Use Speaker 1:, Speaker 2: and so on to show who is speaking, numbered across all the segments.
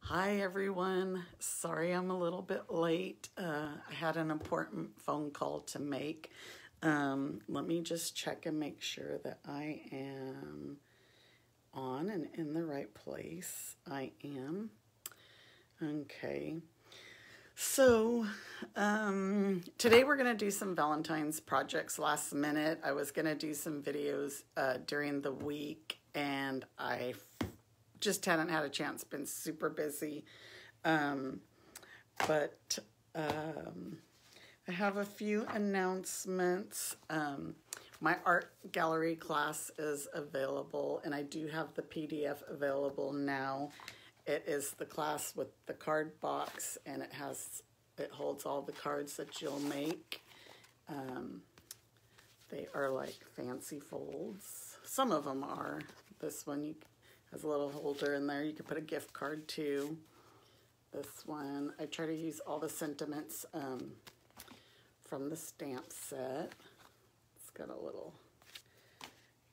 Speaker 1: Hi everyone, sorry I'm a little bit late. I had an important phone call to make. Let me just check and make sure that I am on and in the right place. I am. Okay. So today we're going to do some Valentine's projects last minute. I was going to do some videos during the week and I just hadn't had a chance, been super busy. But I have a few announcements. My art gallery class is available and I do have the PDF available now. It is the class with the card box and it holds all the cards that you'll make. They are like fancy folds. Some of them are. This one has a little holder in there. You can put a gift card too. This one, I try to use all the sentiments from the stamp set. It's got a little,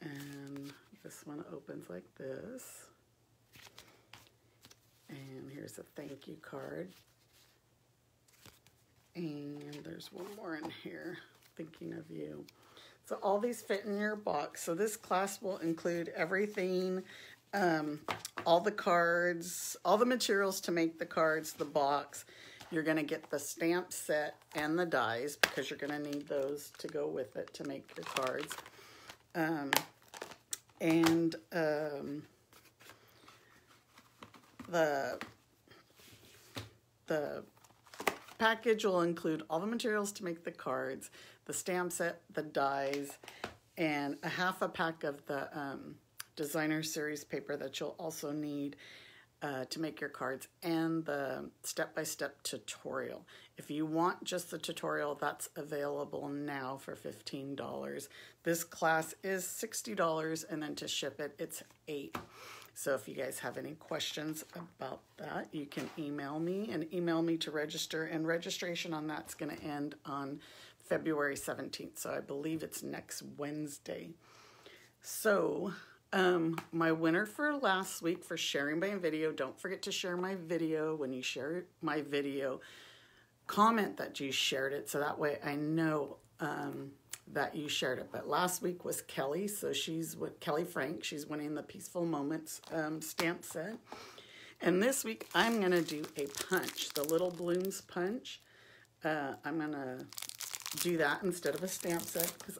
Speaker 1: and this one opens like this. And here's a thank you card. And there's one more in here, thinking of you. So all these fit in your box. So this class will include everything, all the cards, all the materials to make the cards, the box. You're going to get the stamp set and the dies because you're going to need those to go with it to make your cards. The package will include all the materials to make the cards, the stamp set, the dies, and a half a pack of the designer series paper that you'll also need to make your cards, and the step-by-step tutorial. If you want just the tutorial, that's available now for $15. This class is $60, and then to ship it, it's $8. So if you guys have any questions about that, you can email me to register, and registration on that's going to end on February 17th. So I believe it's next Wednesday. So my winner for last week for sharing my video, don't forget to share my video. When you share my video, comment that you shared it so that way I know that you shared it. But last week was Kelly, so she's with Kelly Frank. She's winning the Peaceful Moments stamp set. And this week I'm going to do a punch, the Little Blooms punch. I'm going to do that instead of a stamp set because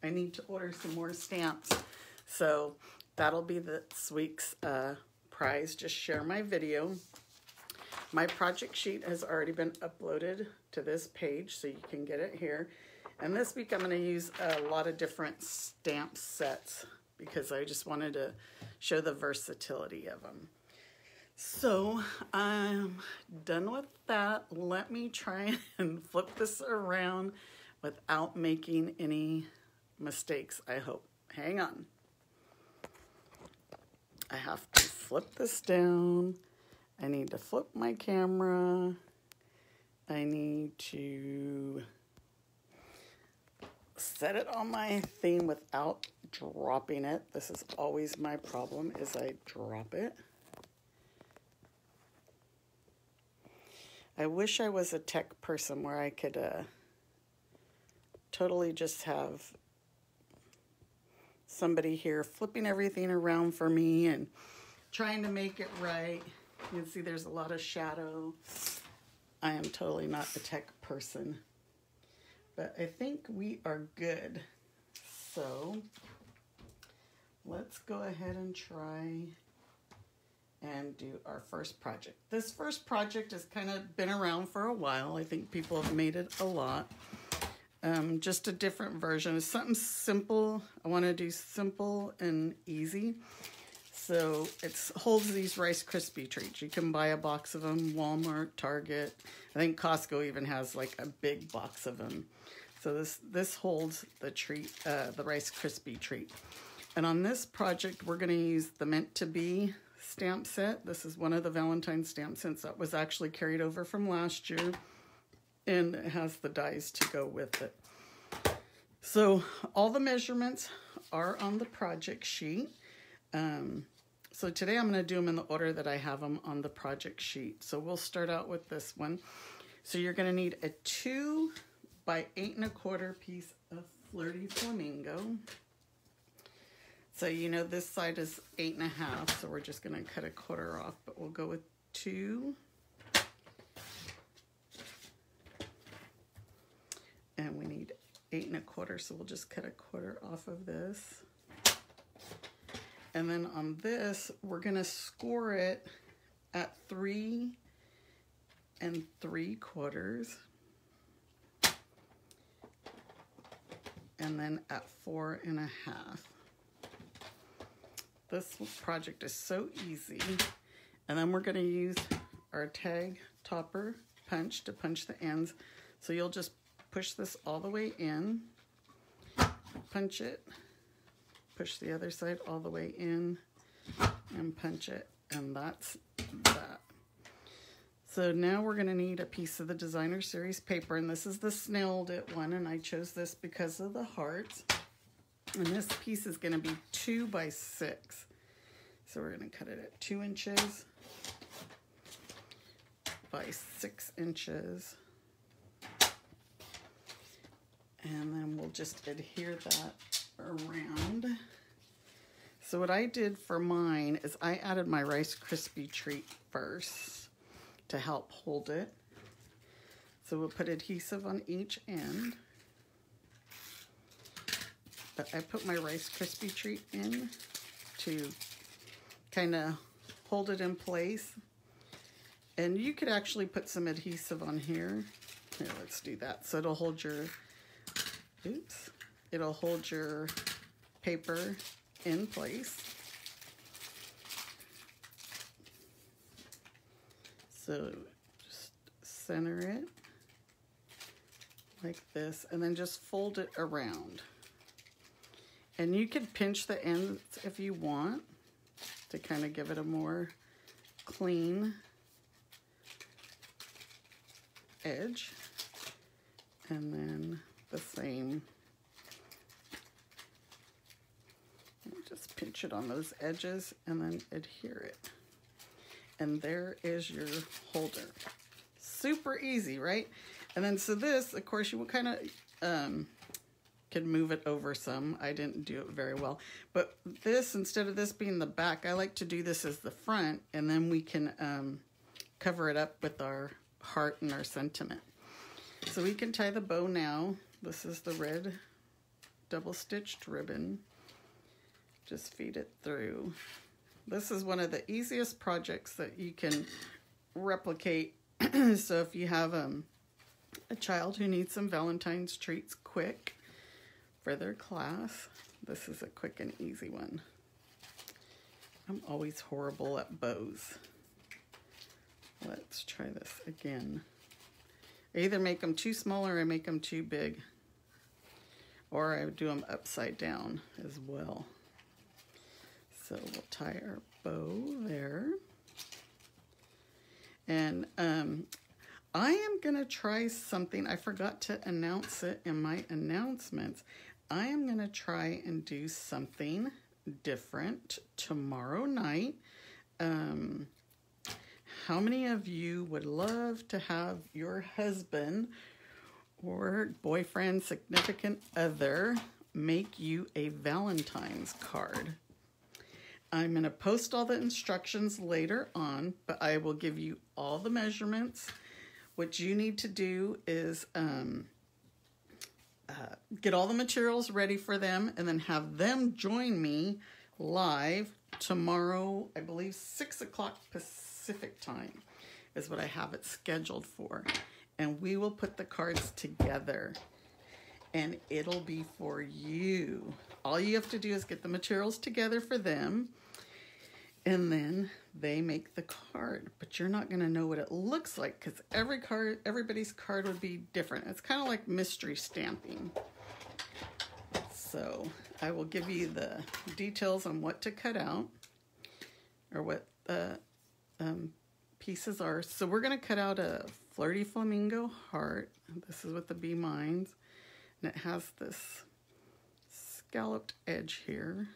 Speaker 1: I need to order some more stamps. So that'll be this week's prize. Just share my video. My project sheet has already been uploaded to this page, so you can get it here. And this week I'm going to use a lot of different stamp sets because I just wanted to show the versatility of them. So I'm done with that. Let me try and flip this around without making any mistakes, I hope. Hang on. I have to flip this down. I need to flip my camera. I need to set it on my thing without dropping it. This is always my problem, is I drop it. I wish I was a tech person where I could totally just have somebody here flipping everything around for me and trying to make it right. You can see there's a lot of shadow. I am totally not a tech person. But I think we are good. So let's go ahead and try and do our first project. This first project has kind of been around for a while. I think people have made it a lot. Just a different version. It's something simple. I want to do simple and easy. So it holds these Rice Krispie treats. You can buy a box of them, Walmart, Target. I think Costco even has like a big box of them. So this holds the treat, the Rice Krispie treat. And on this project, we're going to use the Meant to Be stamp set. This is one of the Valentine stamp sets that was actually carried over from last year. And it has the dies to go with it. So all the measurements are on the project sheet. So today I'm going to do them in the order that I have them on the project sheet. So we'll start out with this one. So you're going to need a 2 by 8 1/4 piece of Flirty Flamingo. So you know this side is 8 1/2, so we're just going to cut 1/4 off, but we'll go with 2. And we need 8 1/4, so we'll just cut 1/4 off of this. And then on this, we're going to score it at 3 3/4. And then at 4 1/2. This project is so easy. And then we're going to use our tag topper punch to punch the ends. So you'll just push this all the way in, punch it, push the other side all the way in, and punch it, and that's that. So now we're going to need a piece of the Designer Series paper, and this is the Snailed It one, and I chose this because of the hearts. And this piece is going to be 2 by 6. So we're going to cut it at 2 inches by 6 inches. And then we'll just adhere that around. So what I did for mine is I added my Rice Krispie treat first to help hold it. So we'll put adhesive on each end. But I put my Rice Krispie treat in to kind of hold it in place. And you could actually put some adhesive on here. Here, let's do that. So it'll hold your it'll hold your paper in place. So just center it like this and then just fold it around. And you can pinch the ends if you want to kind of give it a more clean edge. And then the same. Just pinch it on those edges and then adhere it. And there is your holder. Super easy, right? And then so this, of course, you will kind of can move it over some. I didn't do it very well. But this, instead of this being the back, I like to do this as the front, and then we can cover it up with our heart and our sentiment. So we can tie the bow now. This is the red double-stitched ribbon. Just feed it through. This is one of the easiest projects that you can replicate. So if you have a child who needs some Valentine's treats quick for their class, this is a quick and easy one. I'm always horrible at bows. Let's try this again. I either make them too small or I make them too big. Or I do them upside down as well. So we'll tie our bow there. And I am going to try something. I forgot to announce it in my announcements. I am going to try and do something different tomorrow night. How many of you would love to have your husband or boyfriend, significant other make you a Valentine's card? I'm going to post all the instructions later on, but I will give you all the measurements. What you need to do is get all the materials ready for them and then have them join me live tomorrow, I believe 6 o'clock Pacific time is what I have it scheduled for. And we will put the cards together and it'll be for you. All you have to do is get the materials together for them and then they make the card. But you're not going to know what it looks like because everybody's card would be different. It's kind of like mystery stamping. So I will give you the details on what to cut out or what the pieces are. So we're going to cut out a Flirty Flamingo heart. This is with the B mines. And it has this scalloped edge here.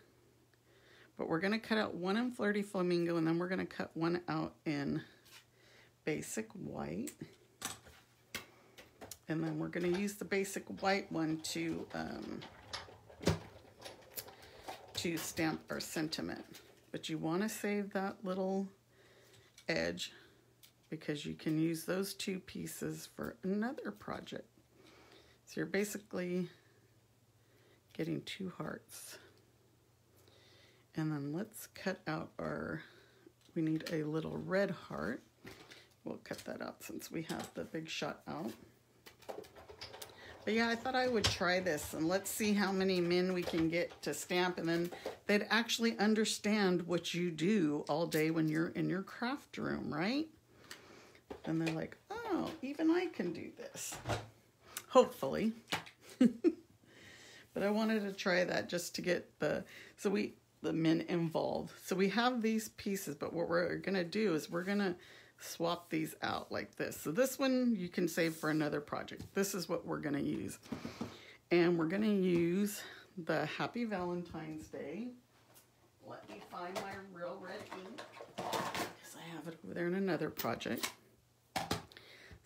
Speaker 1: But we're going to cut out one in Flirty Flamingo, and then we're going to cut one out in basic white. And then we're going to use the basic white one to stamp our sentiment. But you want to save that little edge because you can use those two pieces for another project. So you're basically getting two hearts. And then let's cut out we need a little red heart. We'll cut that out since we have the big shot out. But yeah, I thought I would try this and let's see how many men we can get to stamp, and then they'd actually understand what you do all day when you're in your craft room, right? And they're like, oh, even I can do this. Hopefully. But I wanted to try that just to get the men involved. So we have these pieces, but what we're going to do is we're going to swap these out like this. So this one you can save for another project. This is what we're going to use. And we're going to use the Happy Valentine's Day. Let me find my real red ink because I have it over there in another project.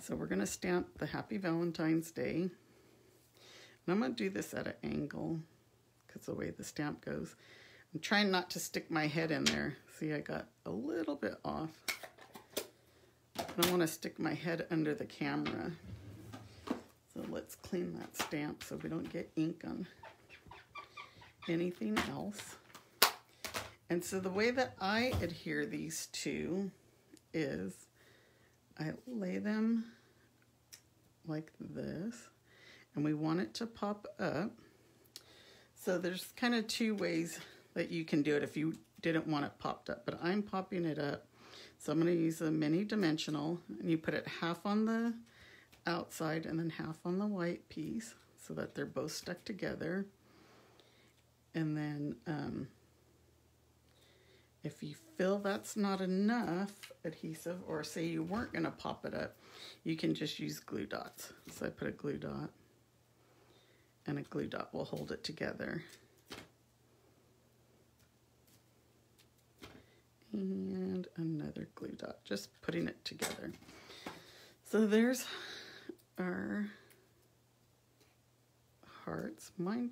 Speaker 1: So we're going to stamp the Happy Valentine's Day. And I'm going to do this at an angle because the way the stamp goes. I'm trying not to stick my head in there. See, I got a little bit off. I don't want to stick my head under the camera. So let's clean that stamp so we don't get ink on anything else. And so the way that I adhere these two is I lay them like this, and we want it to pop up. So there's kind of two ways that you can do it if you didn't want it popped up, but I'm popping it up. So I'm going to use a mini dimensional, and you put it half on the outside and then half on the white piece so that they're both stuck together. And then if you feel that's not enough adhesive, or say you weren't going to pop it up, you can just use glue dots. So I put a glue dot, and a glue dot will hold it together. And another glue dot, just putting it together. So there's our hearts. I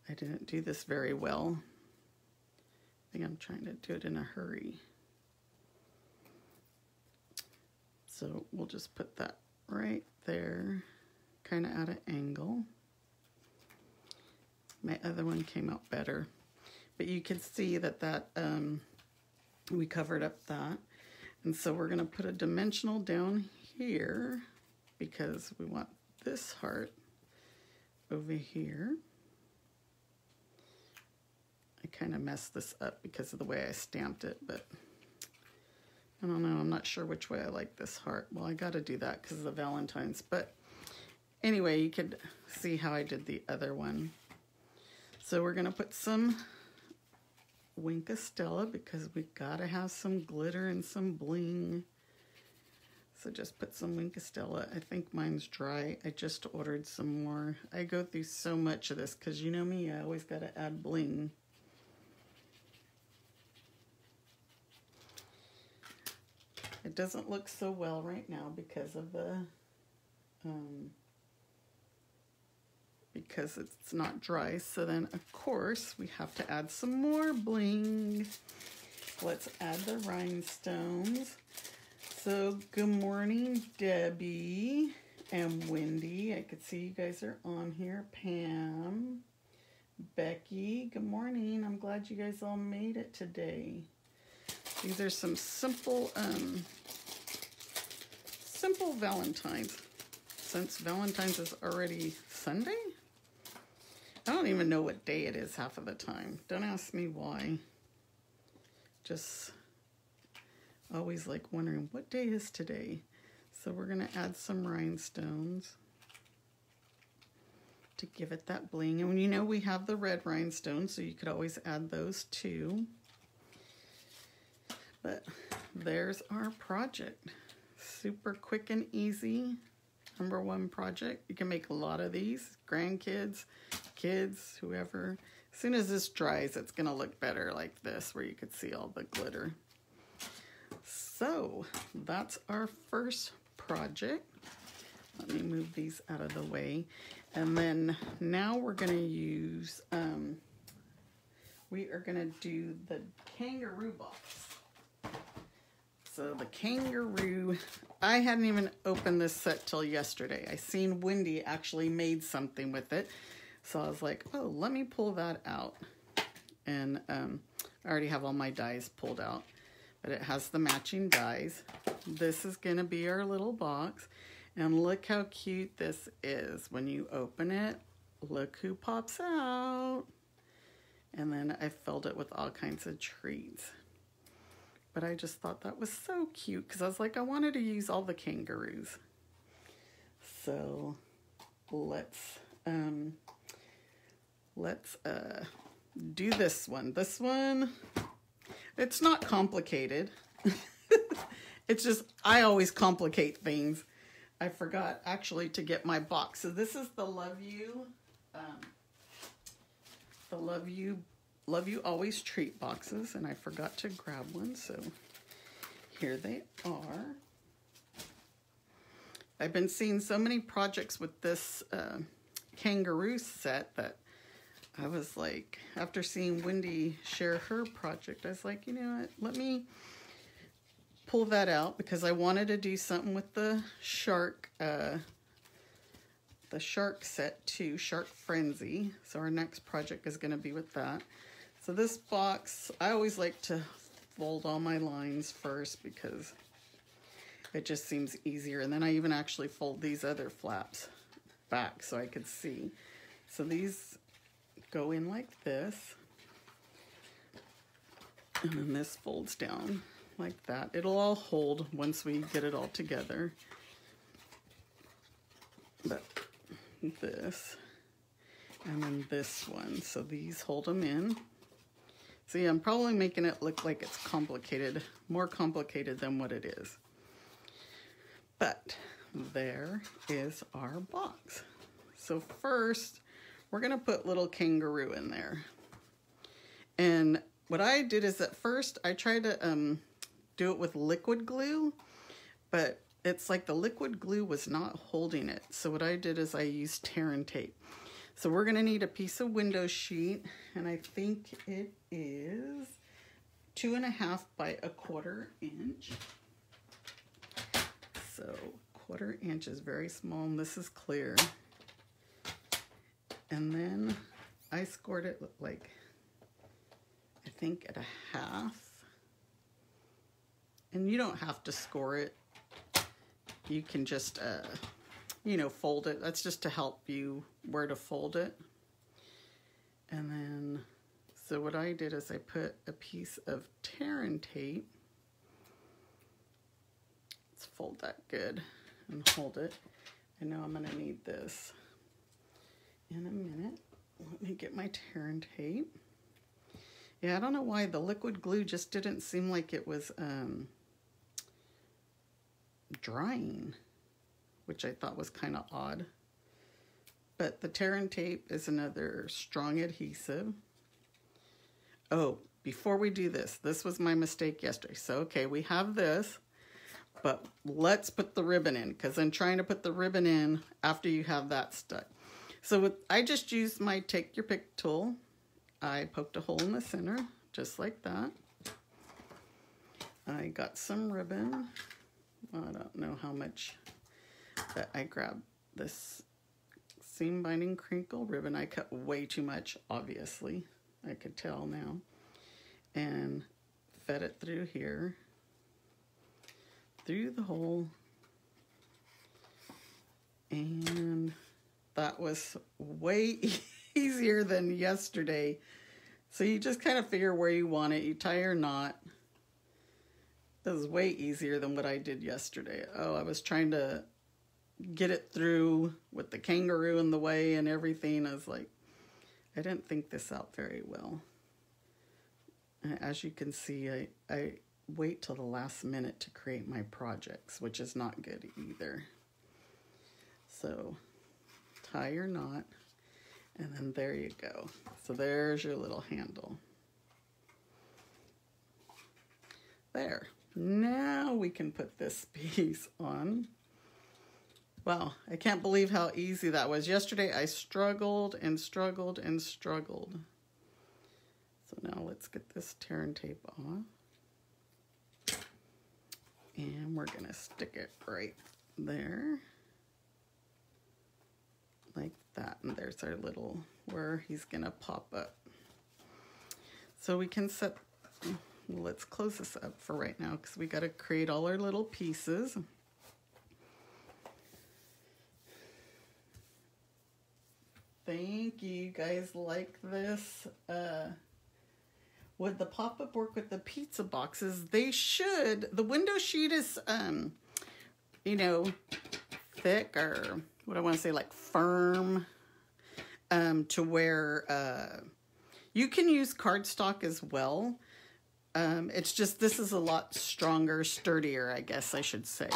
Speaker 1: didn't do this very well. I think I'm trying to do it in a hurry. So we'll just put that right there, kind of at an angle. My other one came out better. But you can see that we covered up that. And so we're going to put a dimensional down here because we want this heart over here. I kind of messed this up because of the way I stamped it, but I don't know. I'm not sure which way I like this heart. Well, I got to do that because of the Valentine's. But anyway, you could see how I did the other one. So we're going to put some Wink Stella because we gotta have some glitter and some bling. So just put some Wink Stella. I think mine's dry. I just ordered some more. I go through so much of this because you know me, I always gotta add bling. It doesn't look so well right now because of the because it's not dry. So then of course we have to add some more bling. Let's add the rhinestones. So good morning, Debbie and Wendy. I could see you guys are on here. Pam, Becky, good morning. I'm glad you guys all made it today. These are some simple Valentines. Since Valentine's is already Sunday, I don't even know what day it is half of the time. Don't ask me why. Just always like wondering what day is today. So we're going to add some rhinestones to give it that bling. And you know we have the red rhinestones, so you could always add those too. But there's our project. Super quick and easy. #1 project. You can make a lot of these. Grandkids, kids, whoever. As soon as this dries, it's gonna look better like this, where you could see all the glitter. So that's our first project. Let me move these out of the way. And then now we're gonna use, we are gonna do the Kangaroo box. So the Kangaroo, I hadn't even opened this set till yesterday. I seen Wendy actually made something with it. So I was like, oh, let me pull that out. And I already have all my dies pulled out, but it has the matching dies. This is gonna be our little box. And look how cute this is. When you open it, look who pops out. And then I filled it with all kinds of treats. But I just thought that was so cute because I was like, I wanted to use all the kangaroos. So let's do this one. This one, it's not complicated. It's just, I always complicate things. I forgot actually to get my box. So this is the Love You Always treat boxes, and I forgot to grab one, so here they are. I've been seeing so many projects with this Kangaroo set that I was like, after seeing Wendy share her project, I was like, you know what, let me pull that out because I wanted to do something with the shark set too, Shark Frenzy. So our next project is going to be with that. So this box, I always like to fold all my lines first because it just seems easier. And then I even actually fold these other flaps back so I could see. So these go in like this. And then this folds down like that. It'll all hold once we get it all together. But this, and then this one. So these hold them in. See, I'm probably making it look like it's complicated, more complicated than what it is. But there is our box. So first, we're gonna put little Kangaroo in there. And what I did is at first, I tried to do it with liquid glue, but it's like the liquid glue was not holding it. So what I did is I used tear and tape. So we're gonna need a piece of window sheet, and I think it is 2.5 by 1/4 inch. So 1/4 inch is very small, and this is clear. And then I scored it like, I think at 1/2. And you don't have to score it. You can just, you know, fold it. That's just to help you where to fold it. And then, so what I did is I put a piece of tear and tape. Let's fold that good and hold it. I know I'm gonna need this in a minute. Let me get my tear and tape. Yeah, I don't know why the liquid glue just didn't seem like it was drying, which I thought was kind of odd. But the tear and tape is another strong adhesive. Oh, before we do this, this was my mistake yesterday. So, okay, we have this, but let's put the ribbon in, because I'm trying to put the ribbon in after you have that stuck. So I just used my take your pick tool. I poked a hole in the center, just like that. I got some ribbon. I don't know how much, but I grabbed this seam binding crinkle ribbon. I cut way too much, obviously. I could tell now. And fed it through here, through the hole. And that was way easier than yesterday. So you just kind of figure where you want it. You tie your knot. This is way easier than what I did yesterday. Oh, I was trying to get it through with the kangaroo in the way and everything. I was like, I didn't think this out very well. As you can see, I wait till the last minute to create my projects, which is not good either. So tie your knot, And then there you go. So there's your little handle. There. Now we can put this piece on. Wow, I can't believe how easy that was. Yesterday I struggled and struggled and struggled. So now let's get this tear and tape off. And we're gonna stick it right there. Like that. And there's our little, where he's gonna pop up. So we can set, let's close this up for right now because we gotta create all our little pieces. Thank you. You guys like this? Would the pop-up work with the pizza boxes? They should. The window sheet is, you know, thick, or what I want to say, like firm, to where you can use cardstock as well. It's just, this is a lot stronger, sturdier, I guess I should say.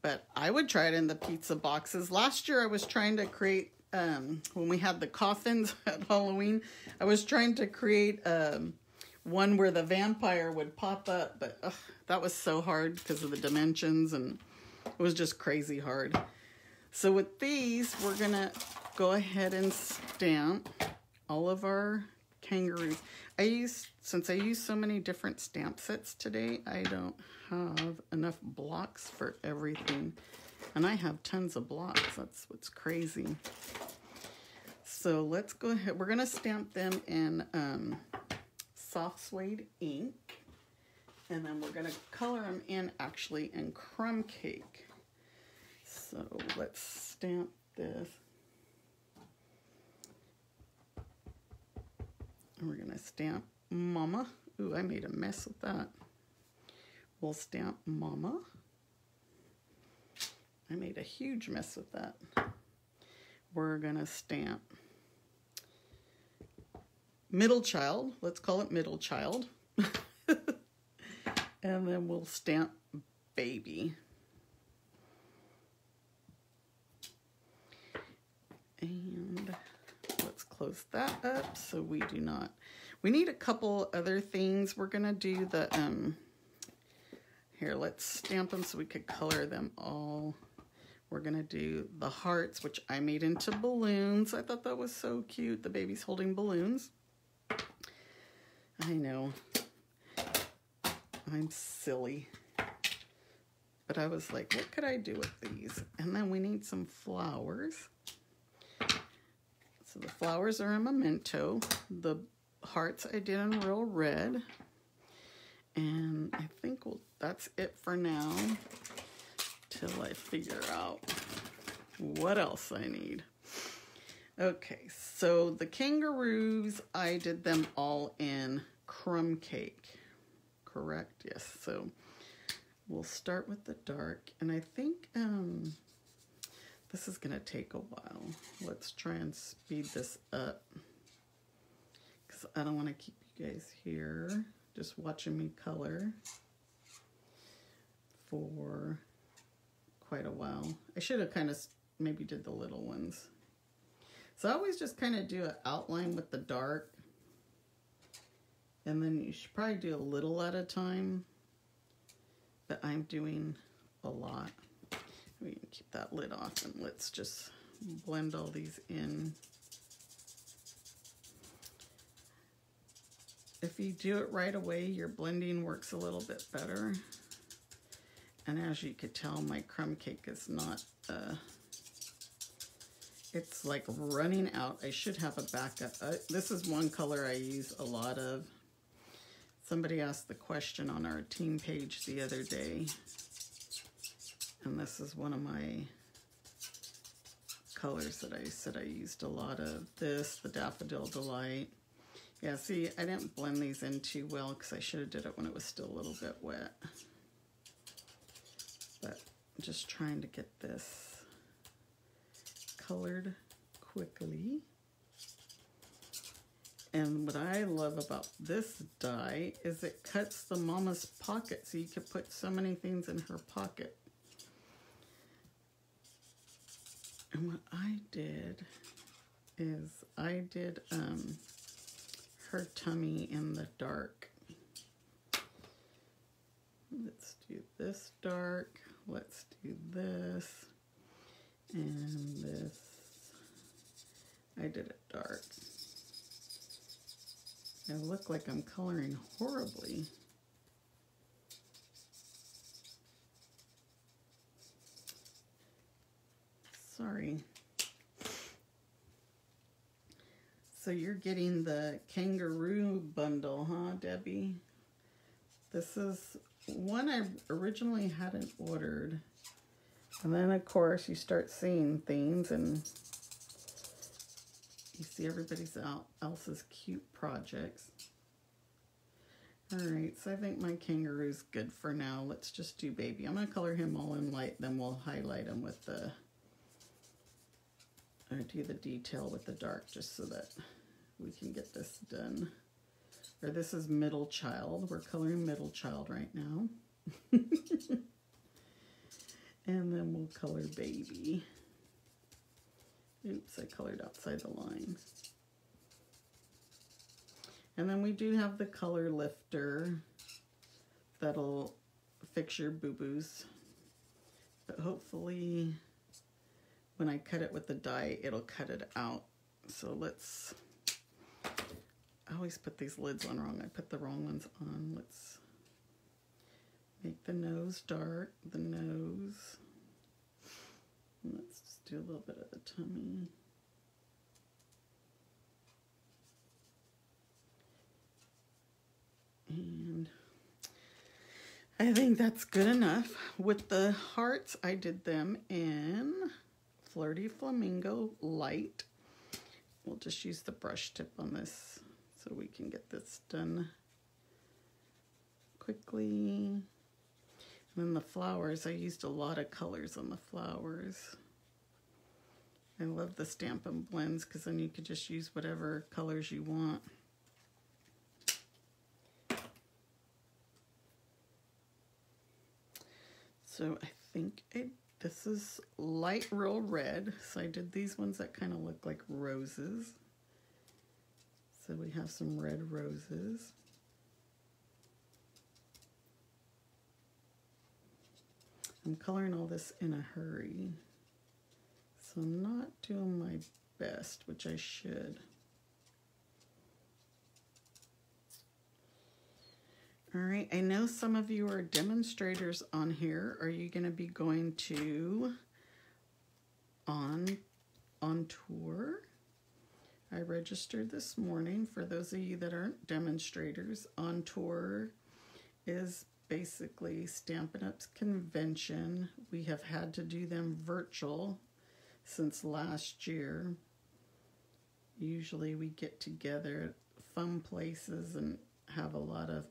Speaker 1: But I would try it in the pizza boxes. Last year I was trying to create, when we had the coffins at Halloween, I was trying to create one where the vampire would pop up, but that was so hard because of the dimensions, and it was just crazy hard. So with these, we're gonna go ahead and stamp all of our kangaroos. Since I use so many different stamp sets today, I don't have enough blocks for everything. And I have tons of blocks. That's what's crazy. So let's go ahead. We're going to stamp them in soft suede ink. And then we're going to color them in actually in crumb cake. So let's stamp this. And we're going to stamp Mama. Ooh, I made a mess with that. We'll stamp Mama. I made a huge mess with that. We're gonna stamp Middle Child. Let's call it Middle Child. And then we'll stamp Baby. And let's close that up so we do not. We need a couple other things. We're gonna do the, here, let's stamp them so we could color them all. We're gonna do the hearts, which I made into balloons. I thought that was so cute. The baby's holding balloons. I know. I'm silly. But I was like, what could I do with these? And then we need some flowers. So the flowers are a memento. The hearts I did in real red. And I think that's it for now. Till I figure out what else I need. Okay, so the kangaroos, I did them all in crumb cake, correct? Yes, so we'll start with the dark, and I think this is gonna take a while. Let's try and speed this up, because I don't want to keep you guys here just watching me color for quite a while. I should have kind of maybe did the little ones. So I always just kind of do an outline with the dark, and then you should probably do a little at a time, but I'm doing a lot. We can keep that lid off, and let's just blend all these in. If you do it right away, your blending works a little bit better. And as you could tell, my crumb cake is not, it's like running out. I should have a backup. This is one color I use a lot of. Somebody asked the question on our team page the other day. And this is one of my colors that I said I used a lot of. This, the Daffodil Delight. Yeah, see, I didn't blend these in too well because I should have did it when it was still a little bit wet. But I'm just trying to get this colored quickly. And what I love about this die is it cuts the mama's pocket, so you could put so many things in her pocket. And what I did is I did her tummy in the dark. Let's do this dark. Let's do this and this. I did it dark. I look like I'm coloring horribly. Sorry. So you're getting the Kangaroo bundle, huh, Debbie? This is one I originally hadn't ordered. And then, of course, you start seeing things and you see everybody else's cute projects. All right, so I think my Kangaroo's good for now. Let's just do baby. I'm going to color him all in light, then we'll highlight him with the, or do the detail with the dark just so that we can get this done. Or this is middle child. We're coloring middle child right now. And then we'll color baby. Oops, I colored outside the line. And then we do have the color lifter that'll fix your boo-boos. But hopefully when I cut it with the die, it'll cut it out. So let's, I always put these lids on wrong. I put the wrong ones on. Let's make the nose dark, the nose. And let's just do a little bit of the tummy. And I think that's good enough. With the hearts, I did them in Flirty Flamingo Light. We'll just use the brush tip on this so we can get this done quickly. And then the flowers, I used a lot of colors on the flowers. I love the Stampin' blends because then you could just use whatever colors you want. So I think this is light real red. So I did these ones that kind of look like roses. So we have some red roses. I'm coloring all this in a hurry, so I'm not doing my best, which I should. All right, I know some of you are demonstrators on here. Are you going to be going to on tour? I registered this morning. For those of you that aren't demonstrators, On Tour is basically Stampin' Up's convention. We have had to do them virtual since last year. Usually we get together at fun places and have a lot of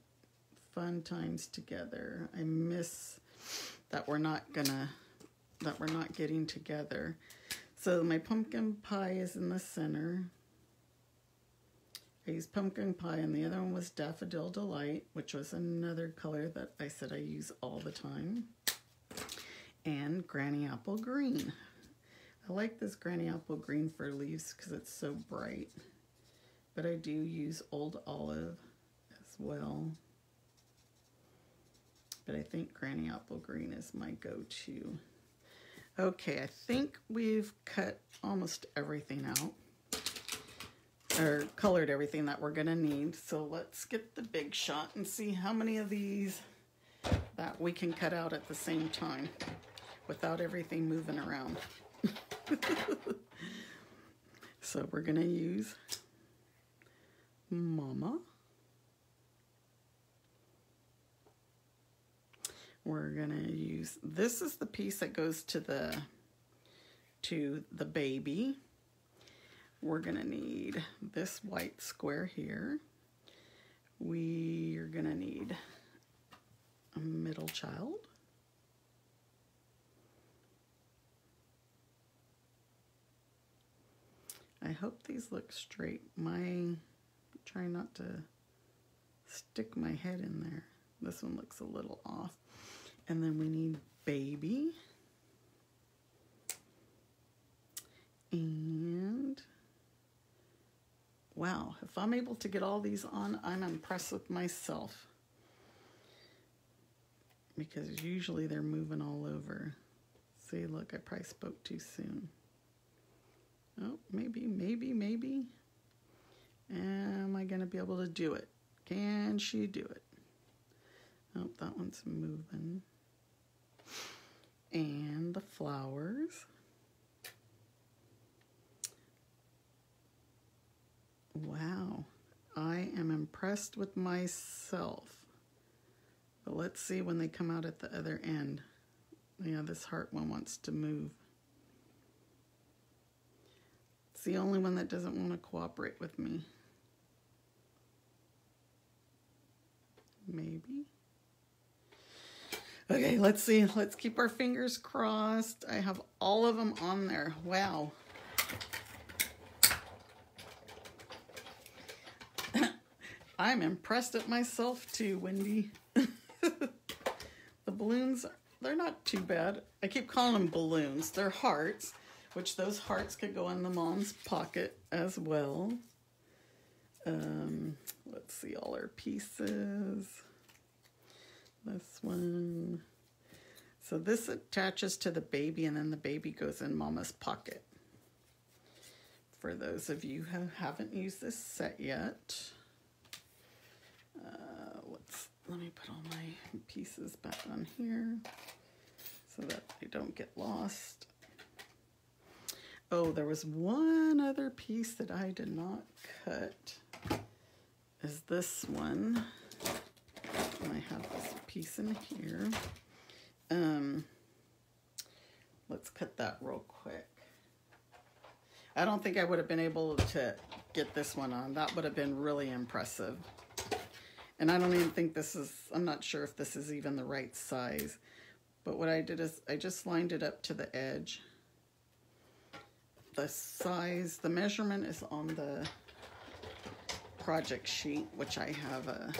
Speaker 1: fun times together. I miss that we're not getting together. So my pumpkin pie is in the center. I used pumpkin pie, and the other one was Daffodil Delight, which was another color that I said I use all the time. And Granny Apple Green. I like this Granny Apple Green for leaves because it's so bright. But I do use Old Olive as well. But I think Granny Apple Green is my go-to. Okay, I think we've cut almost everything out. Or colored everything that we're gonna need. So let's get the big shot and see how many of these that we can cut out at the same time without everything moving around. So we're gonna use Mama. We're gonna use, this is the piece that goes to the baby. We're gonna need this white square here. We are gonna need a middle child. I hope these look straight. Try not to stick my head in there. This one looks a little off. And then we need baby. And wow, if I'm able to get all these on, I'm impressed with myself. Because usually they're moving all over. See, look, I probably spoke too soon. Oh, maybe. Am I going to be able to do it? Can she do it? Oh, that one's moving. And the flowers. Wow, I am impressed with myself. But let's see when they come out at the other end. Yeah, this heart one wants to move. It's the only one that doesn't want to cooperate with me. Maybe. Okay, let's see. Let's keep our fingers crossed. I have all of them on there. Wow. I'm impressed at myself too, Wendy. The balloons, they're not too bad. I keep calling them balloons. They're hearts, which those hearts could go in the mom's pocket as well. Let's see all our pieces. This one. So this attaches to the baby, and then the baby goes in mama's pocket. For those of you who haven't used this set yet. Let me put all my pieces back on here so that they don't get lost. Oh, there was one other piece that I did not cut. Is this one. And I have this piece in here. Let's cut that real quick. I don't think I would have been able to get this one on. That would have been really impressive. And I don't even think this is, I'm not sure if this is even the right size. But what I did is I just lined it up to the edge. The size, the measurement is on the project sheet, which I have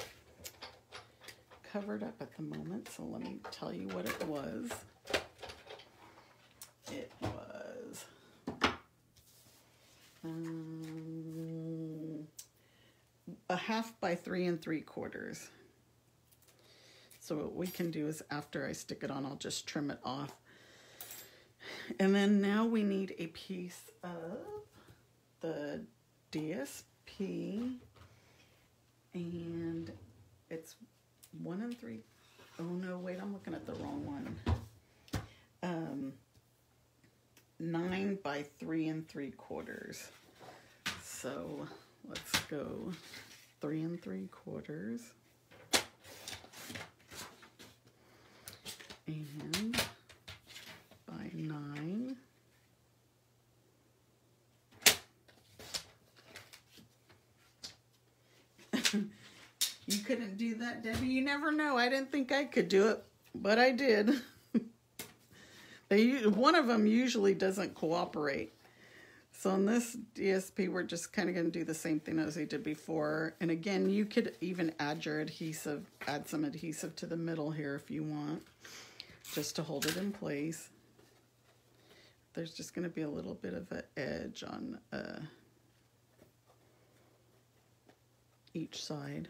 Speaker 1: covered up at the moment. So let me tell you what it was. It was a 1/2 by 3 3/4. So what we can do is after I stick it on, I'll just trim it off. And then now we need a piece of the DSP, and it's 1 3. Oh no, wait, I'm looking at the wrong one. 9 by 3 3/4. So let's go 3 3/4. And by 9. You couldn't do that, Debbie? You never know. I didn't think I could do it, but I did. One of them usually doesn't cooperate. So on this DSP, we're just kind of going to do the same thing as we did before. And again, you could even add your adhesive, add some adhesive to the middle here if you want, just to hold it in place. There's just going to be a little bit of an edge on each side.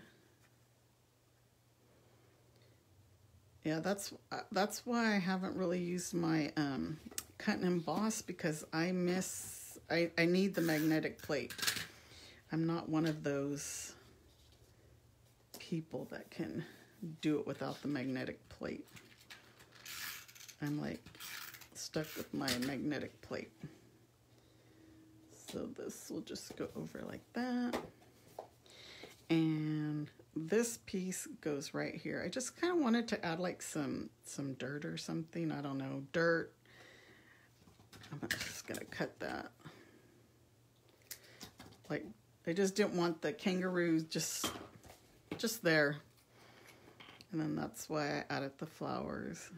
Speaker 1: Yeah, that's why I haven't really used my cut and emboss, because I need the magnetic plate. I'm not one of those people that can do it without the magnetic plate. I'm like stuck with my magnetic plate. So this will just go over like that. And this piece goes right here. I just kind of wanted to add like some dirt or something. I don't know, dirt. I'm just gonna cut that. Like, I just didn't want the kangaroos just there. And then that's why I added the flowers.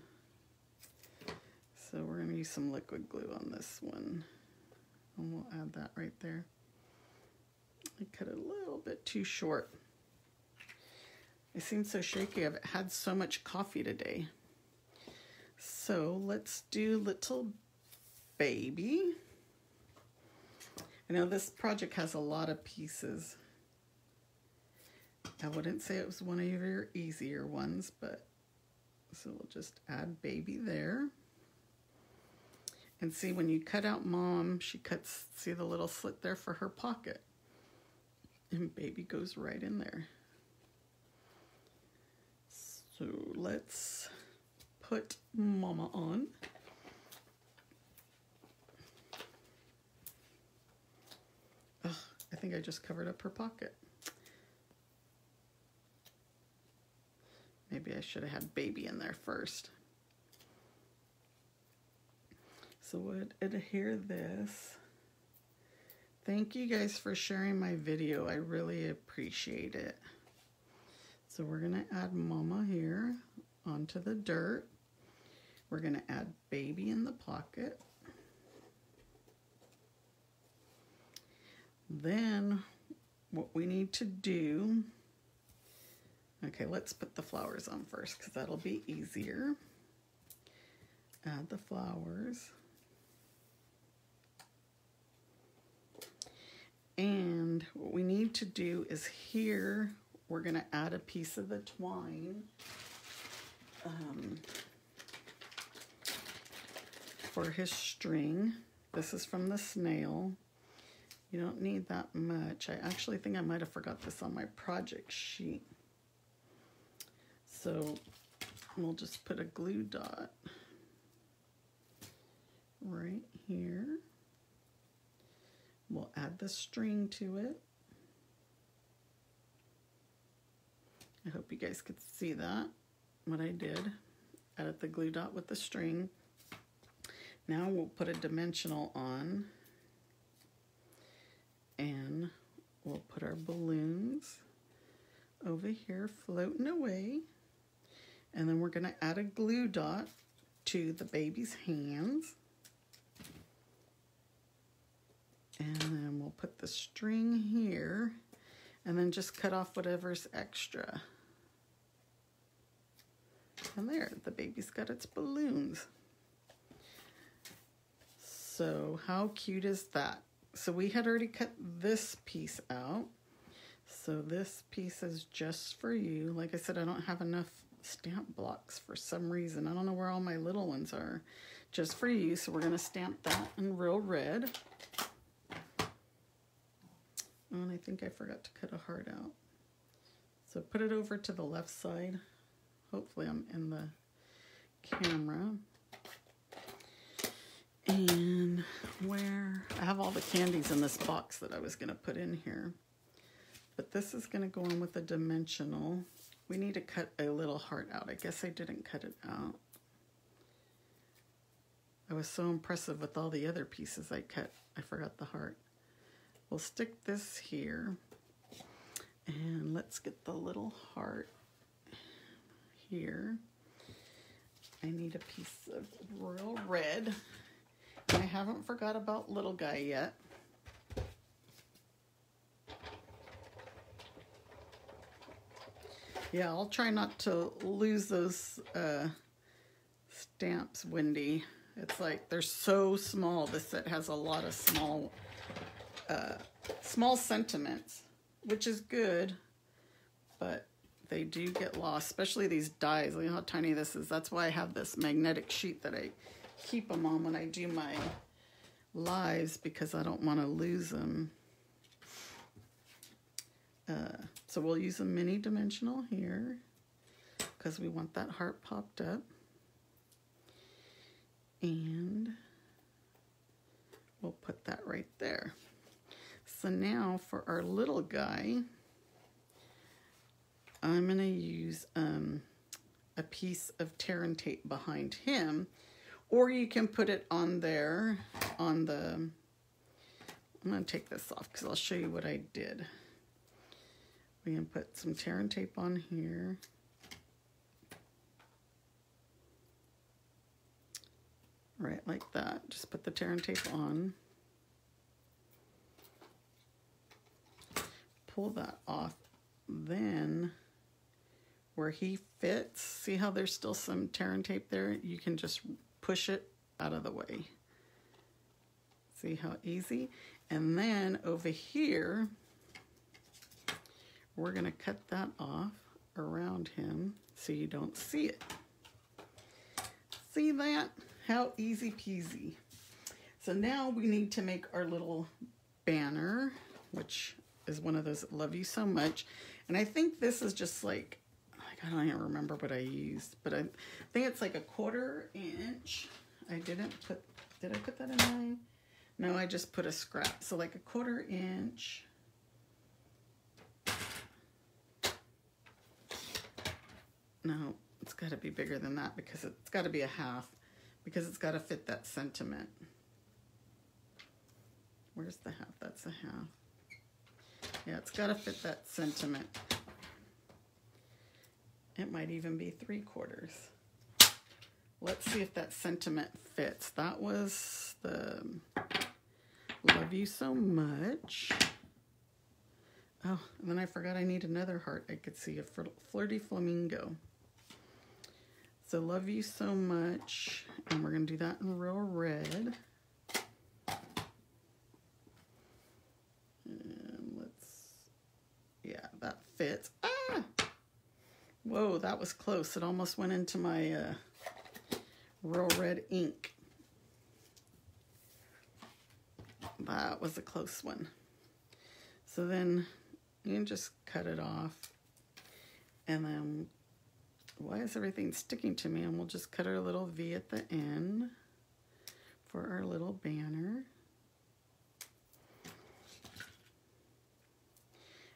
Speaker 1: So we're gonna use some liquid glue on this one. And we'll add that right there. I cut it a little bit too short. I seem so shaky. I've had so much coffee today. So let's do little baby. I know this project has a lot of pieces. I wouldn't say it was one of your easier ones, but so we'll just add baby there. And see, when you cut out mom, she cuts, see the little slit there for her pocket. And baby goes right in there. So let's put mama on. Ugh, I think I just covered up her pocket. Maybe I should have had baby in there first. So would adhere this. Thank you guys for sharing my video. I really appreciate it. So we're gonna add mama here onto the dirt. We're gonna add baby in the pocket. Then what we need to do, okay, let's put the flowers on first because that'll be easier. Add the flowers. And what we need to do is here, we're gonna add a piece of the twine for his string. This is from the snail. You don't need that much. I actually think I might have forgot this on my project sheet. So we'll just put a glue dot right here. We'll add the string to it. I hope you guys could see that, what I did. Added the glue dot with the string. Now we'll put a dimensional on. And we'll put our balloons over here floating away. And then we're gonna add a glue dot to the baby's hands. And then we'll put the string here and then just cut off whatever's extra. And there, the baby's got its balloons. So how cute is that? So we had already cut this piece out. So this piece is just for you. Like I said, I don't have enough stamp blocks for some reason. I don't know where all my little ones are. Just for you. So we're going to stamp that in real red. And I think I forgot to cut a heart out. So put it over to the left side. Hopefully I'm in the camera. And where I have all the candies in this box that I was going to put in here. But this is going to go in with a dimensional. We need to cut a little heart out. I guess I didn't cut it out. I was so impressive with all the other pieces I cut. I forgot the heart. We'll stick this here. And let's get the little heart here. I need a piece of royal red. I haven't forgot about little guy yet. Yeah, I'll try not to lose those stamps, Wendy. It's like they're so small. This set has a lot of small sentiments, which is good, but they do get lost, especially these dies. Look how tiny this is. That's why I have this magnetic sheet that I keep them on when I do my lives, because I don't want to lose them. So we'll use a mini dimensional here because we want that heart popped up. And we'll put that right there. So now for our little guy, I'm going to use a piece of tear and tape behind him, or you can put it on there on the, I'm going to take this off because I'll show you what I did. We can put some tear and tape on here. Right like that. Just put the tear and tape on. Pull that off. Then where he fits, see how there's still some tear and tape there? You can just push it out of the way. See how easy? And then over here, we're going to cut that off around him so you don't see it. See that? How easy peasy. So now we need to make our little banner, which is one of those love you so much. And I think this is just like I don't even remember what I used, but I think it's like a 1/4 inch. Did I put that in my? No, I just put a scrap. So like a 1/4 inch. No, it's got to be bigger than that because it's got to be a 1/2 because it's got to fit that sentiment. Where's the 1/2? That's a 1/2. Yeah, it's got to fit that sentiment. It might even be 3/4. Let's see if that sentiment fits. That was the love you so much. Oh, and then I forgot I need another heart. I could see a flirty flamingo. So love you so much. And we're going to do that in real red. And yeah, that fits. Ah! Whoa, that was close. It almost went into my real red ink. That was a close one. So then you can just cut it off. And then, why is everything sticking to me? And we'll just cut our little V at the end for our little banner.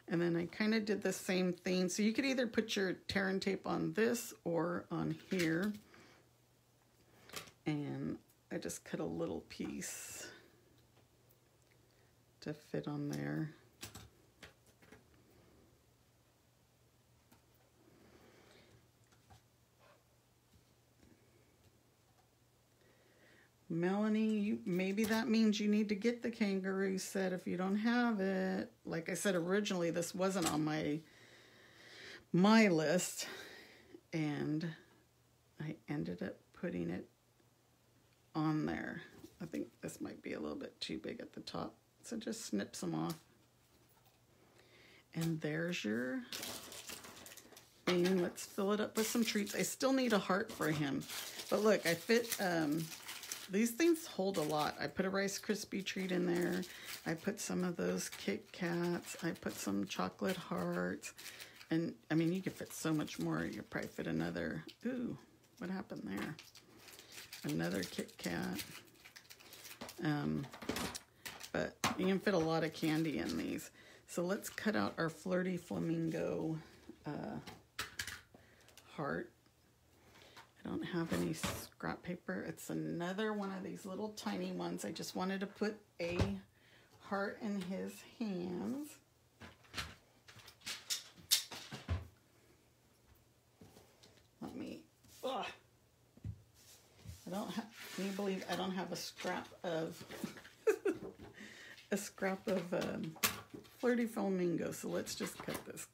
Speaker 1: And then I kind of did the same thing. So you could either put your tear and tape on this or on here. And I just cut a little piece to fit on there. Melanie, maybe that means you need to get the Kangaroo set if you don't have it. Like I said, originally this wasn't on my list, and I ended up putting it on there. I think this might be a little bit too big at the top, so just snip some off. And there's your thing. Let's fill it up with some treats. I still need a heart for him, but look, I fit these things hold a lot. I put a Rice Krispie treat in there. I put some of those Kit Kats. I put some chocolate hearts. And, I mean, you could fit so much more. You could probably fit another, ooh, what happened there? Another Kit Kat. But you can fit a lot of candy in these. So let's cut out our Flirty Flamingo heart. I don't have any scrap paper. It's another one of these little tiny ones. I just wanted to put a heart in his hands. Let me, ugh. Can you believe I don't have a scrap of, Flirty Flamingo. So let's just cut this.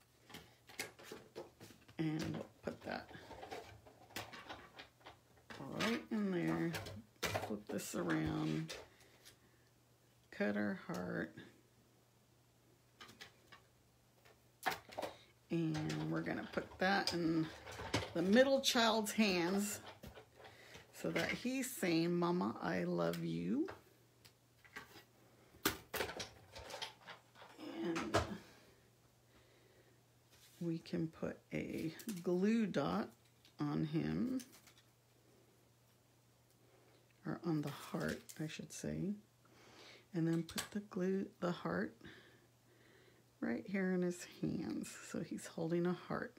Speaker 1: And we'll put that right in there. Flip this around. Cut our heart. And we're going to put that in the middle child's hands so that he's saying, Mama, I love you. And we can put a glue dot on him. Or on the heart, I should say. And then put the heart right here in his hands. So he's holding a heart.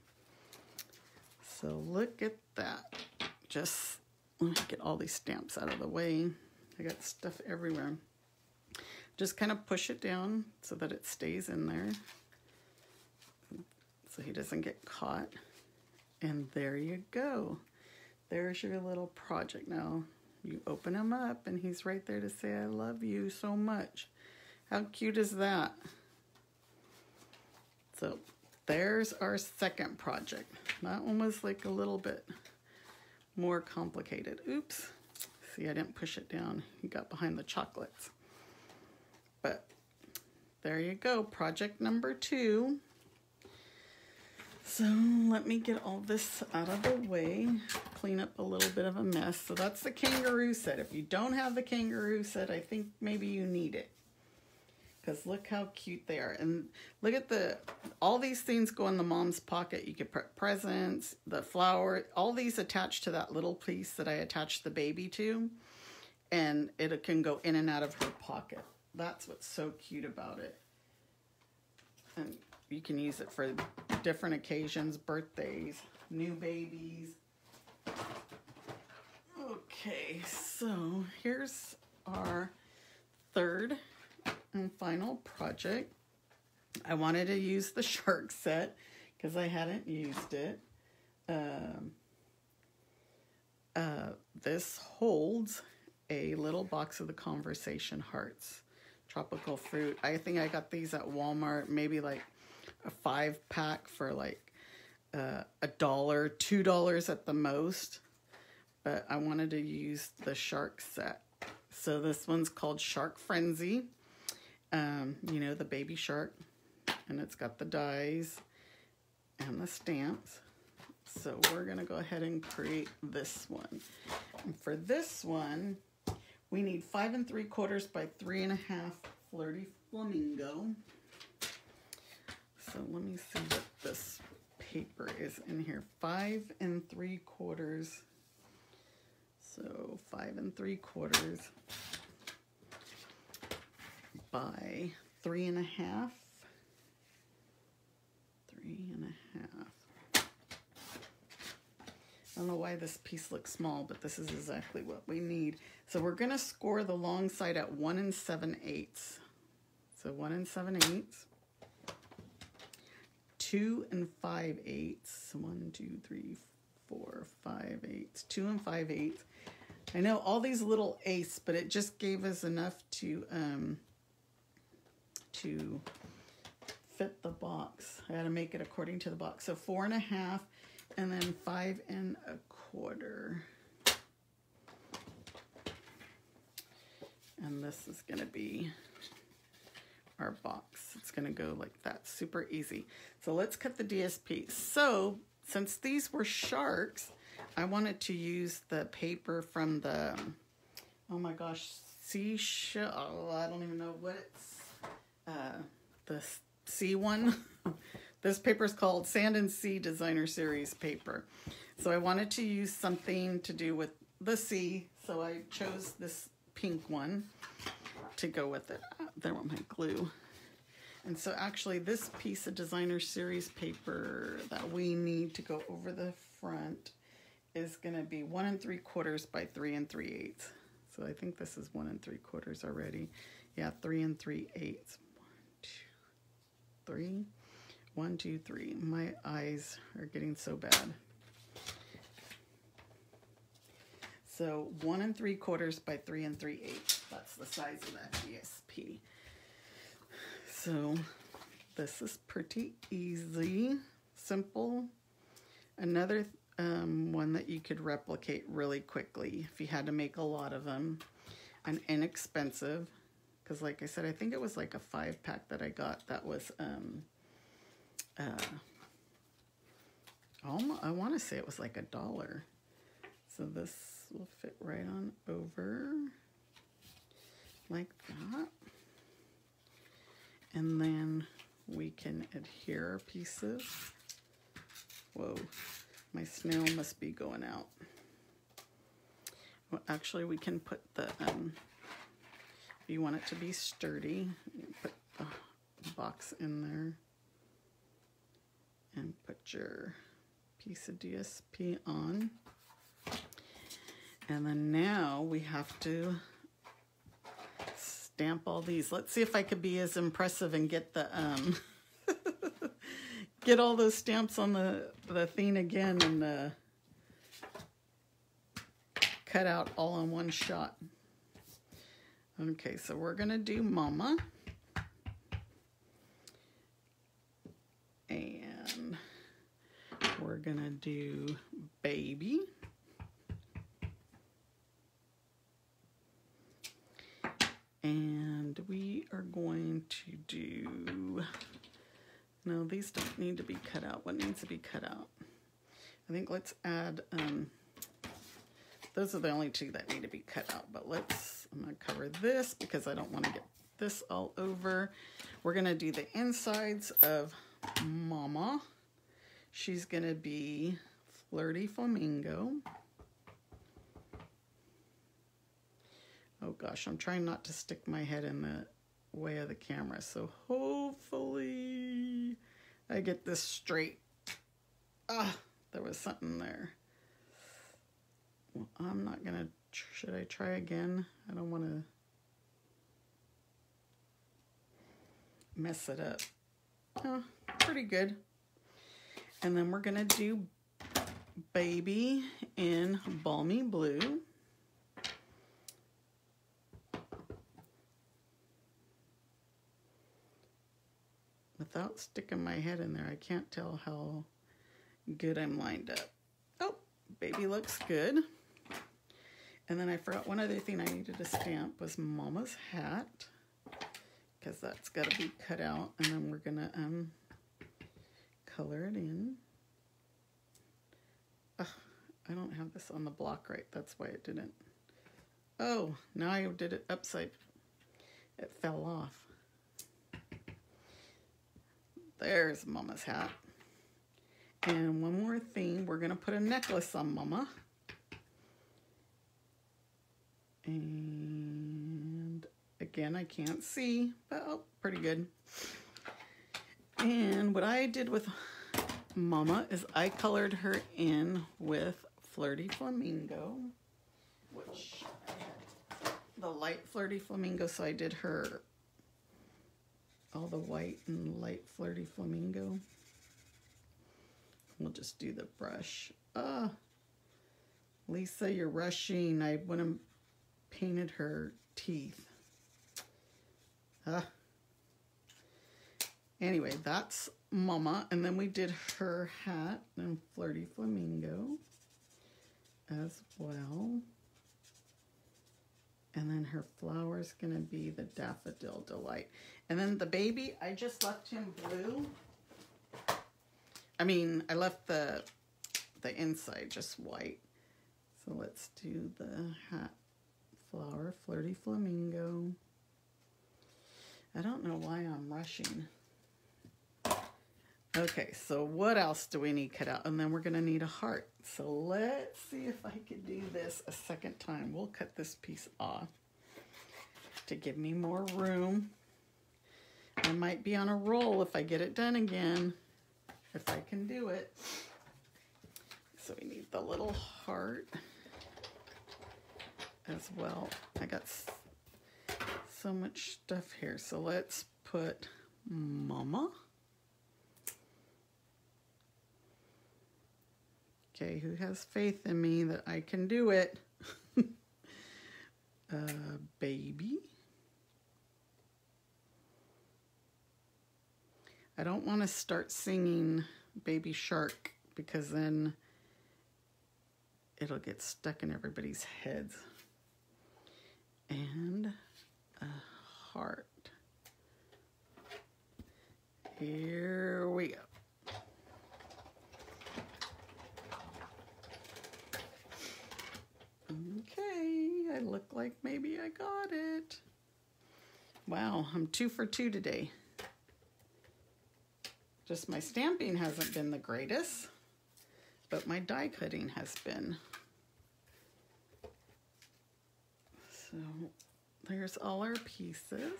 Speaker 1: So look at that. Just let me get all these stamps out of the way. I got stuff everywhere. Just kind of push it down so that it stays in there. So he doesn't get caught. And there you go. There's your little project now. You open him up, and he's right there to say, I love you so much. How cute is that? So there's our second project. That one was like a little bit more complicated. Oops. See, I didn't push it down. He got behind the chocolates. But there you go, project number 2. So let me get all this out of the way, clean up a little bit of a mess. So that's the Kangaroo set. If you don't have the Kangaroo set, I think maybe you need it. Because look how cute they are. And look at all these things go in the mom's pocket. You could put presents, the flower, all these attached to that little piece that I attached the baby to. And it can go in and out of her pocket. That's what's so cute about it. And you can use it for different occasions, birthdays, new babies. Okay, so here's our third and final project. I wanted to use the shark set because I hadn't used it. This holds a little box of the conversation hearts, tropical fruit. I think I got these at Walmart, maybe like a 5-pack for like $1, $2 at the most. But I wanted to use the shark set. So this one's called Shark Frenzy. You know, the baby shark. And it's got the dies and the stamps. So we're going to go ahead and create this one. And for this one, we need 5 3/4 by 3.5 Flirty Flamingo. So let me see what this paper is in here. 5 3/4. So 5 3/4 by 3.5. 3.5. I don't know why this piece looks small, but this is exactly what we need. So we're going to score the long side at 1 7/8. So 1 7/8. 2 5/8. 1, 2, 3, 4, 5, 8. 2 5/8. I know all these little eighths, but it just gave us enough to fit the box. I had to make it according to the box. So 4.5 and then 5 1/4. And this is going to be our box. It's going to go like that. Super easy. So let's cut the DSP. So since these were sharks, I wanted to use the paper from the, oh my gosh, seashell. I don't even know what it's, the sea one. This paper is called Sand and Sea Designer Series paper. So I wanted to use something to do with the sea. So I chose this pink one to go with it. There went my glue. And so actually this piece of Designer Series paper that we need to go over the front is going to be 1 3/4 by 3 3/8. So I think this is 1 3/4 already. Yeah, 3 3/8. 1, 2, 3. 1, 2, 3. My eyes are getting so bad. So 1 3/4 by 3 3/8. That's the size of that DSP. So this is pretty easy, simple. Another one that you could replicate really quickly if you had to make a lot of them, and inexpensive. Because like I said, I think it was like a 5-pack that I got that was I want to say it was like $1. So this will fit right on over like that. And then we can adhere pieces. Whoa, my snail must be going out. Well, actually, we can put the, if you want it to be sturdy, you put the box in there. And put your piece of DSP on. And then now we have to stamp all these. Let's see if I could be as impressive and get the get all those stamps on the thing again and cut out all in one shot. Okay, so we're gonna do Mama. And we're gonna do Baby. And we are these don't need to be cut out. What needs to be cut out? I think let's add, those are the only two that need to be cut out, but I'm gonna cover this because I don't want to get this all over. We're gonna do the insides of Mama. She's gonna be Flirty Flamingo. Oh gosh, I'm trying not to stick my head in the way of the camera, so hopefully I get this straight. Ah, there was something there. Well, I'm not gonna, should I try again? I don't want to mess it up. Oh, pretty good. And then we're gonna do Baby in Balmy Blue. Without sticking my head in there, I can't tell how good I'm lined up. Oh, Baby looks good. And then I forgot one other thing I needed to stamp was Mama's hat, because that's got to be cut out. And then we're gonna color it in. I don't have this on the block right. That's why it didn't. Oh, now I did it upside. It fell off. There's Mama's hat. And one more thing, we're gonna put a necklace on Mama. And again, I can't see, but oh, pretty good. And what I did with Mama is I colored her in with Flirty Flamingo, which the light Flirty Flamingo, so I did her all the white and light Flirty Flamingo. We'll just do the brush. Lisa, you're rushing. I went and painted her teeth. Anyway, that's Mama. And then we did her hat and Flirty Flamingo as well. And then her flower's gonna be the Daffodil Delight. And then the baby, I just left him blue. I mean, I left the inside just white. So let's do the hat flower, Flirty Flamingo. I don't know why I'm rushing. Okay, so what else do we need cut out? And then we're gonna need a heart. So let's see if I can do this a second time. We'll cut this piece off to give me more room. I might be on a roll if I get it done again, if I can do it. So we need the little heart as well. I got so much stuff here. So let's put Mama. Okay, who has faith in me that I can do it? Baby. I don't want to start singing Baby Shark because then it'll get stuck in everybody's heads. And a heart. Here we go. Okay, I look like maybe I got it. Wow, I'm 2 for 2 today. Just my stamping hasn't been the greatest, but my die cutting has been. So there's all our pieces.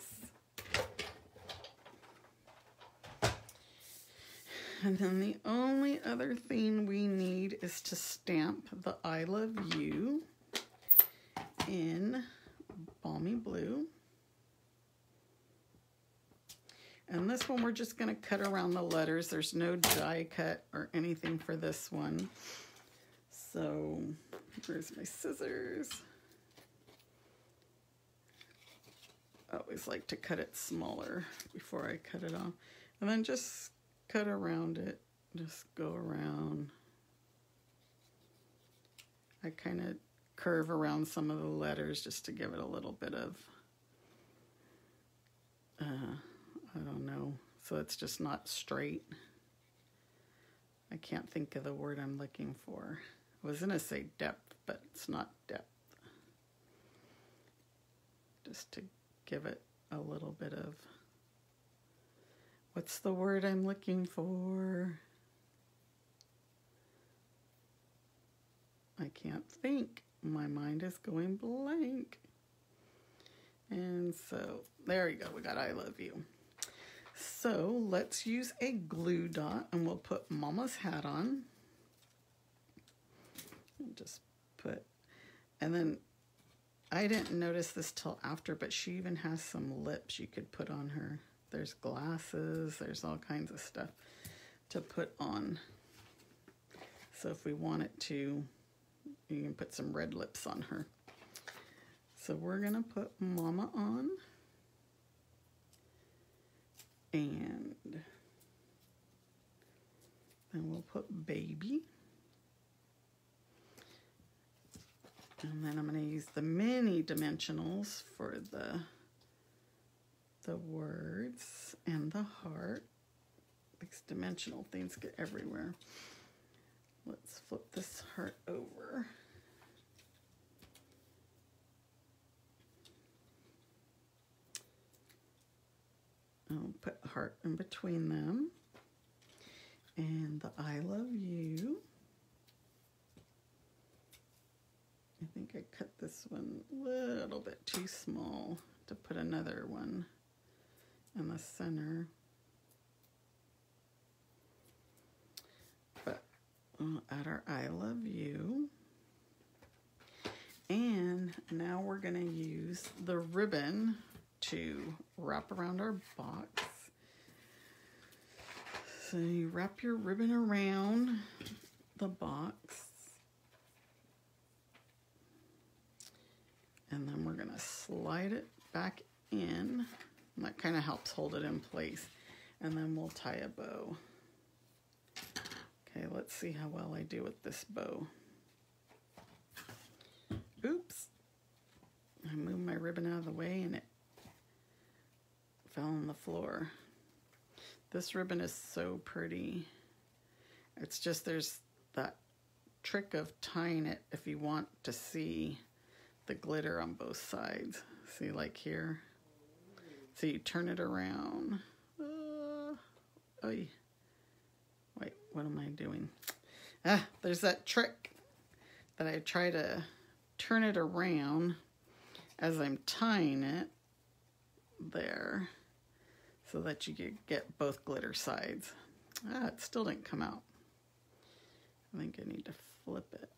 Speaker 1: And then the only other thing we need is to stamp the I Love You in Balmy Blue. And this one we're just going to cut around the letters. There's no die cut or anything for this one. So where's my scissors? I always like to cut it smaller before I cut it off. And then just cut around it. Just go around. I kind of curve around some of the letters just to give it a little bit of, I don't know, so it's just not straight. can't think of the word I'm looking for. I was going to say depth, but it's not depth. Just to give it a little bit of, what's the word I'm looking for? I can't think. My mind is going blank. And so, there you go. We got I love you. So, let's use a glue dot and we'll put Mama's hat on. Just put, and then I didn't notice this till after, but she even has some lips you could put on her. There's glasses, there's all kinds of stuff to put on. So if we want it to, you can put some red lips on her. So we're gonna put Mama on. And then we'll put Baby. And then I'm going to use the mini dimensionals for the words and the heart. These dimensional things get everywhere. Let's flip this heart over. I'll put a heart in between them. And the I love you. I think I cut this one a little bit too small to put another one in the center. But we'll add our I love you. And now we're going to use the ribbon to wrap around our box. So you wrap your ribbon around the box. And then we're going to slide it back in. And that kind of helps hold it in place. And then we'll tie a bow. Okay, let's see how well I do with this bow. Oops. I moved my ribbon out of the way and it fell on the floor. This ribbon is so pretty. It's just there's that trick of tying it if you want to see the glitter on both sides. See, like here. So you turn it around. Wait, what am I doing? There's that trick that I try to turn it around as I'm tying it there so that you get both glitter sides. It still didn't come out. I think I need to flip it.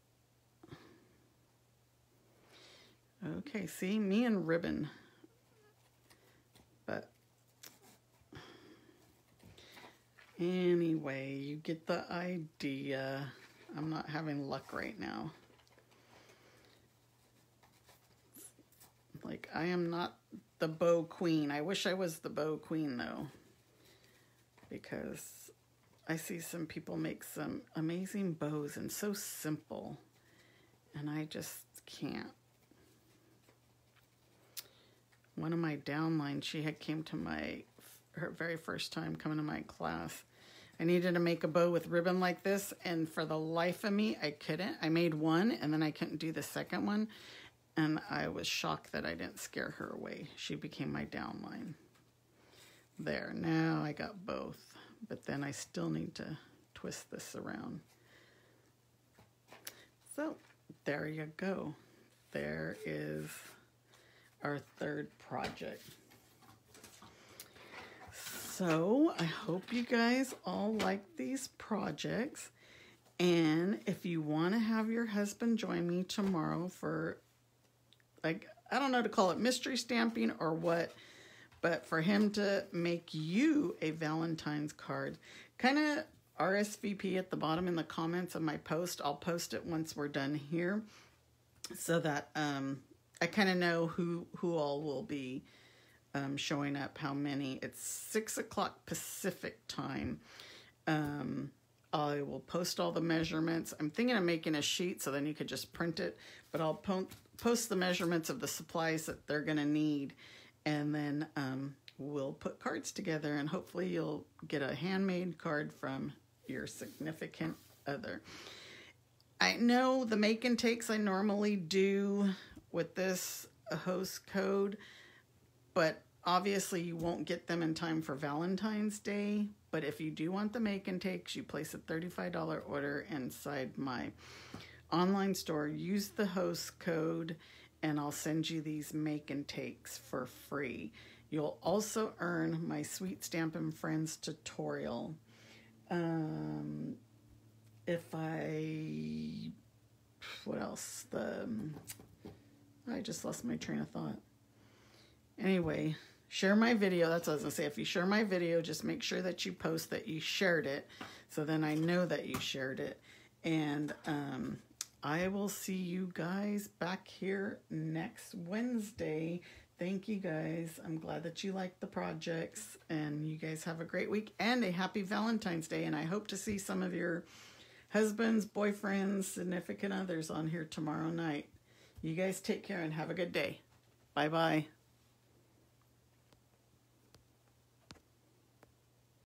Speaker 1: Okay, see, me and ribbon. But anyway, you get the idea. I'm not having luck right now. Like, I am not the bow queen. I wish I was the bow queen, though. Because I see some people make some amazing bows and so simple. And I just can't. One of my downlines, she had came to her very first time coming to my class. I needed to make a bow with ribbon like this, and for the life of me, I couldn't. I made one, and then I couldn't do the second one, and I was shocked that I didn't scare her away. She became my downline. There, now I got both, but then I still need to twist this around. So, there you go. There is our third project. So I hope you guys all like these projects, and if you want to have your husband join me tomorrow for, like, I don't know to call it mystery stamping or what, but for him to make you a Valentine's card, kind of RSVP at the bottom in the comments of my post. I'll post it once we're done here so that I kind of know who all will be showing up, how many. It's 6 o'clock Pacific time. I will post all the measurements. I'm thinking of making a sheet so then you could just print it, but I'll post the measurements of the supplies that they're going to need, and then we'll put cards together, and hopefully you'll get a handmade card from your significant other. I know the make and takes I normally do with this host code, but obviously you won't get them in time for Valentine's Day. But if you do want the make and takes, you place a $35 order inside my online store. Use the host code and I'll send you these make and takes for free. You'll also earn my Sweet Stampin' Friends tutorial. What else? I just lost my train of thought. Anyway, share my video. That's what I was going to say. If you share my video, just make sure that you post that you shared it, so then I know that you shared it. And I will see you guys back here next Wednesday. Thank you guys. I'm glad that you liked the projects, and you guys have a great week and a happy Valentine's Day. And I hope to see some of your husbands, boyfriends, significant others on here tomorrow night. You guys take care and have a good day. Bye-bye.